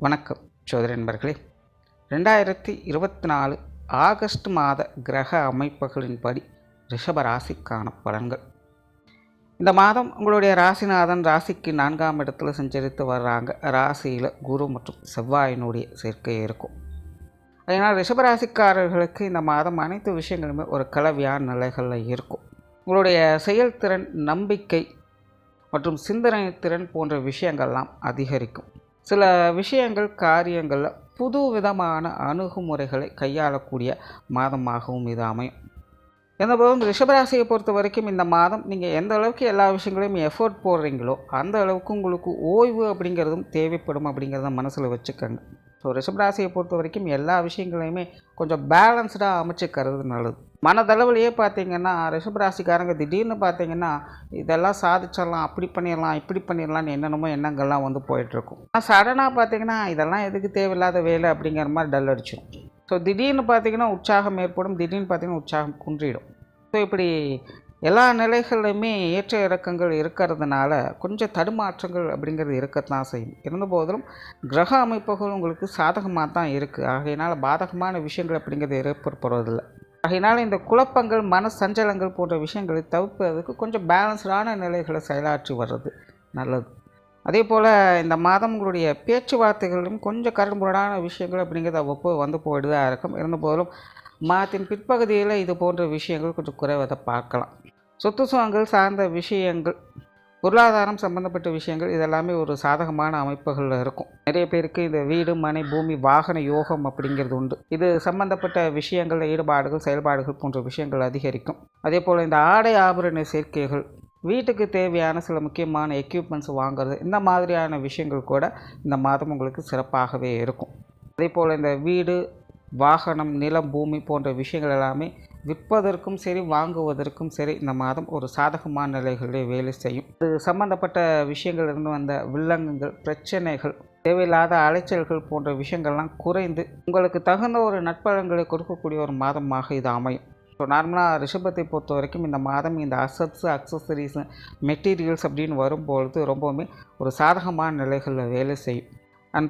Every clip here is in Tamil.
வணக்கம் சோதரி நண்பர்களே. 2024 ஆகஸ்ட் மாத கிரக அமைப்புகளின்படி ரிஷப ராசிக்கான பலன்கள். இந்த மாதம் உங்களுடைய ராசிநாதன் ராசிக்கு 4ஆம் இடத்துல சஞ்சரித்து வர்றாங்க. ராசியில் குரு மற்றும் செவ்வாயினுடைய சேர்க்கை இருக்கும். அதனால் ரிஷபராசிக்காரர்களுக்கு இந்த மாதம் அனைத்து விஷயங்களுமே ஒரு கலவையான நிலைகளில் இருக்கும். உங்களுடைய செயல்திறன், நம்பிக்கை மற்றும் சிந்தனை திறன் போன்ற விஷயங்கள்லாம் அதிகரிக்கும். சில விஷயங்கள், காரியங்களில் புது விதமான அணுகுமுறைகளை கையாளக்கூடிய மாதமாகவும் இது அமையும். இருந்தபோதும் ரிஷபராசியை பொறுத்த வரைக்கும் இந்த மாதம் நீங்கள் எந்த அளவுக்கு எல்லா விஷயங்களையும் எஃபோர்ட் போடுறீங்களோ அந்த அளவுக்கு உங்களுக்கு ஓய்வு அப்படிங்கிறதும் தேவைப்படும் அப்படிங்கிறத மனசில் வச்சுக்கோங்க. ஸோ ரிஷபராசியை பொறுத்த வரைக்கும் எல்லா விஷயங்களையுமே கொஞ்சம் பேலன்ஸ்டாக அமைச்சிக்கிறது நல்லது. மனதளவுலையே பார்த்தீங்கன்னா ரிஷபராசிக்காரங்க திடீர்னு பார்த்தீங்கன்னா இதெல்லாம் சாதிச்சிடலாம், அப்படி பண்ணிடலாம், இப்படி பண்ணிடலான்னு என்னென்னமோ எண்ணங்கள்லாம் வந்து போயிட்டுருக்கும். ஆனால் சடனாக பார்த்தீங்கன்னா இதெல்லாம் எதுக்கு தேவையில்லாத வேலை அப்படிங்கிற மாதிரி டல் அடிச்சிடும். ஸோ திடீர்னு பார்த்தீங்கன்னா உற்சாகம் ஏற்படும், திடீர்னு பார்த்தீங்கன்னா உற்சாகம் குன்றிடும். ஸோ இப்படி எல்லா நிலைகளிலுமே ஏற்ற இறக்கங்கள் இருக்கிறதுனால கொஞ்சம் தடுமாற்றங்கள் அப்படிங்கிறது இருக்கத்தான் செய்யும். இருந்தபோதிலும் கிரக அமைப்புகள் உங்களுக்கு சாதகமாக தான் இருக்குது. ஆகையினால் பாதகமான விஷயங்கள் அப்படிங்கிறது ஏற்படுவதில்லை. ஆகையினால் இந்த குழப்பங்கள், மன சஞ்சலங்கள் போன்ற விஷயங்களை தவிர்ப்பதற்கு கொஞ்சம் பேலன்ஸ்டான நிலைகளை செயலாற்றி வர்றது நல்லது. அதே போல் இந்த மாதம் உங்களுடைய பேச்சுவார்த்தைகளிலும் கொஞ்சம் கரடுமுரடான விஷயங்கள் அப்படிங்கிறது அவ்வப்போது வந்து போயிட்டு தான் இருக்கும். இருந்தபோதிலும் மாதத்தின் பிற்பகுதியில் இது போன்ற விஷயங்கள் கொஞ்சம் குறைவதை பார்க்கலாம். சொத்து சுகங்கள் சார்ந்த விஷயங்கள், பொருளாதாரம் சம்பந்தப்பட்ட விஷயங்கள் இதெல்லாமே ஒரு சாதகமான அமைப்புகளில் இருக்கும். நிறைய பேருக்கு இந்த வீடு, மனை, பூமி, வாகன யோகம் அப்படிங்கிறது உண்டு. இது சம்பந்தப்பட்ட விஷயங்கள், ஈடுபாடுகள், செயல்பாடுகள் போன்ற விஷயங்கள் அதிகரிக்கும். அதே போல் இந்த ஆடை ஆபரண சேர்க்கைகள், வீட்டுக்கு தேவையான சில முக்கியமான எக்யூப்மெண்ட்ஸ் வாங்குறது, இந்த மாதிரியான விஷயங்கள் கூட இந்த மாதம் உங்களுக்கு சிறப்பாகவே இருக்கும். அதே போல் இந்த வீடு, வாகனம், நிலம், பூமி போன்ற விஷயங்கள் எல்லாமே விற்பதற்கும் சரி, வாங்குவதற்கும் சரி இந்த மாதம் ஒரு சாதகமான நிலைகளிலே வேலை செய்யும். இது சம்பந்தப்பட்ட விஷயங்கள் இருந்து வந்த வில்லங்கங்கள், பிரச்சனைகள், தேவையில்லாத அலைச்சல்கள் போன்ற விஷயங்கள்லாம் குறைந்து உங்களுக்கு தகுந்த ஒரு நட்பலன்களை கொடுக்கக்கூடிய ஒரு மாதமாக இது அமையும். ஸோ நார்மலாக ரிஷபத்தை பொறுத்த வரைக்கும் இந்த மாதம் இந்த அசட்ஸு, அக்சசரிஸு, மெட்டீரியல்ஸ் அப்படின்னு வரும்பொழுது ரொம்பவுமே ஒரு சாதகமான நிலைகளில் வேலை செய்யும்.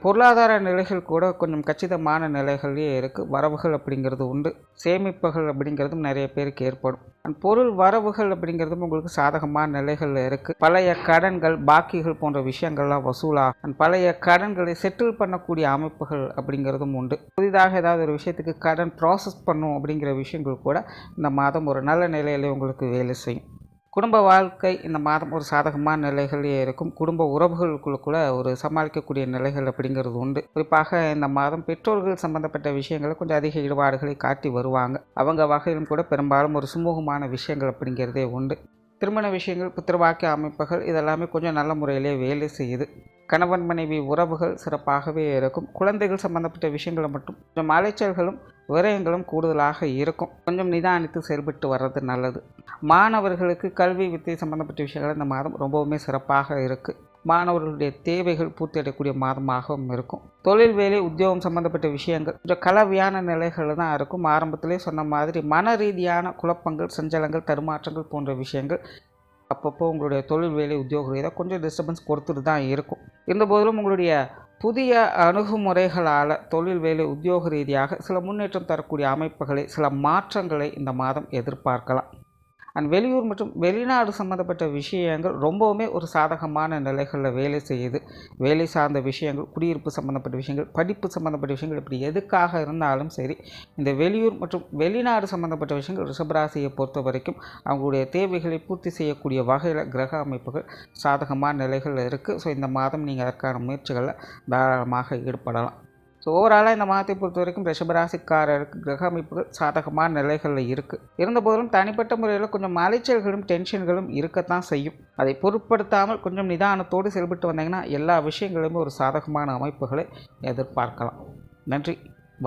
பொருளாதார நிலைகள் கூட கொஞ்சம் கச்சிதமான நிலைகள்லேயே இருக்குது. வரவுகள் அப்படிங்கிறது உண்டு, சேமிப்புகள் அப்படிங்கிறதும் நிறைய பேருக்கு ஏற்படும். பொருள் வரவுகள் அப்படிங்கிறதும் உங்களுக்கு சாதகமான நிலைகளில் இருக்குது. பழைய கடன்கள், பாக்கிகள் போன்ற விஷயங்கள்லாம் வசூலாகும். பழைய கடன்களை செட்டில் பண்ணக்கூடிய அமைப்புகள் அப்படிங்கிறதும் உண்டு. புதிதாக ஏதாவது ஒரு விஷயத்துக்கு கடன் ப்ராசஸ் பண்ணும் அப்படிங்கிற விஷயங்கள் கூட இந்த மாதம் ஒரு நல்ல நிலையிலே உங்களுக்கு வேலை செய்யும். குடும்ப வாழ்க்கை இந்த மாதம் ஒரு சாதகமான நிலைகளே இருக்கும். குடும்ப உறவுகளுக்குள்ள ஒரு சமாளிக்கக்கூடிய நிலைகள் அப்படிங்கிறது உண்டு. குறிப்பாக இந்த மாதம் பெற்றோர்கள் சம்பந்தப்பட்ட விஷயங்களை கொஞ்சம் அதிக ஈடுபாடுகளை காட்டி வருவாங்க. அவங்க வகையிலும் கூட பெரும்பாலும் ஒரு சுமூகமான விஷயங்கள் அப்படிங்கிறதே உண்டு. திருமண விஷயங்கள், புத்திரவாக்கிய அமைப்புகள் இதெல்லாமே கொஞ்சம் நல்ல முறையிலே வேலை செய்யுது. கணவன் மனைவி உறவுகள் சிறப்பாகவே இருக்கும். குழந்தைகள் சம்பந்தப்பட்ட விஷயங்களை மட்டும் கொஞ்சம் அலைச்சல்களும் விரயங்களும் கூடுதலாக இருக்கும். கொஞ்சம் நிதானித்து செயல்பட்டு வர்றது நல்லது. மாணவர்களுக்கு கல்வி, வித்தை சம்பந்தப்பட்ட விஷயங்கள் இந்த மாதம் ரொம்பவுமே சிறப்பாக இருக்குது. மாணவர்களுடைய தேவைகள் பூர்த்தி அடையக்கூடிய மாதமாகவும் இருக்கும். தொழில், வேலை, உத்தியோகம் சம்பந்தப்பட்ட விஷயங்கள் கொஞ்சம் கலவையான நிலைகள் தான் இருக்கும். ஆரம்பத்திலே சொன்ன மாதிரி மன ரீதியான குழப்பங்கள், சஞ்சலங்கள், தடுமாற்றங்கள் போன்ற விஷயங்கள் அப்பப்போ உங்களுடைய தொழில், வேலை, உத்தியோக ரீதியாக கொஞ்சம் டிஸ்டர்பன்ஸ் கொடுத்துட்டு தான் இருக்கும். இருந்தபோதிலும் உங்களுடைய புதிய அணுகுமுறைகளால் தொழில், வேலை, உத்தியோக ரீதியாக சில முன்னேற்றம் தரக்கூடிய அமைப்புகளை, சில மாற்றங்களை இந்த மாதம் எதிர்பார்க்கலாம். வெளியூர் மற்றும் வெளிநாடு சம்மந்தப்பட்ட விஷயங்கள் ரொம்பவுமே ஒரு சாதகமான நிலைகளில் வேலை செய்யுது. வேலை சார்ந்த விஷயங்கள், குடியிருப்பு சம்மந்தப்பட்ட விஷயங்கள், படிப்பு சம்மந்தப்பட்ட விஷயங்கள், இப்படி எதுக்காக இருந்தாலும் சரி இந்த வெளியூர் மற்றும் வெளிநாடு சம்மந்தப்பட்ட விஷயங்கள் ரிஷபராசியை பொறுத்த வரைக்கும் அவங்களுடைய தேவைகளை பூர்த்தி செய்யக்கூடிய வகையில் கிரக அமைப்புகள் சாதகமான நிலைகளில் இருக்குது. ஸோ இந்த மாதம் நீங்கள் அதற்கான முயற்சிகளில் தாராளமாக ஈடுபடலாம். ஸோ ஓவராலாக இந்த மாதத்தை பொறுத்த வரைக்கும் ரிஷபராசிக்காரருக்கு கிரக அமைப்புகள் சாதகமான நிலைகளில் இருக்குது. இருந்தபோதிலும் தனிப்பட்ட முறையில் கொஞ்சம் அலைச்சல்களும் டென்ஷன்களும் இருக்கத்தான் செய்யும். அதை பொருட்படுத்தாமல் கொஞ்சம் நிதானத்தோடு செயல்பட்டு வந்தீங்கன்னா எல்லா விஷயங்களுமே ஒரு சாதகமான அமைப்புகளை எதிர்பார்க்கலாம். நன்றி,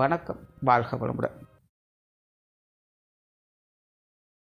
வணக்கம், வாழ்க வளமுடன்.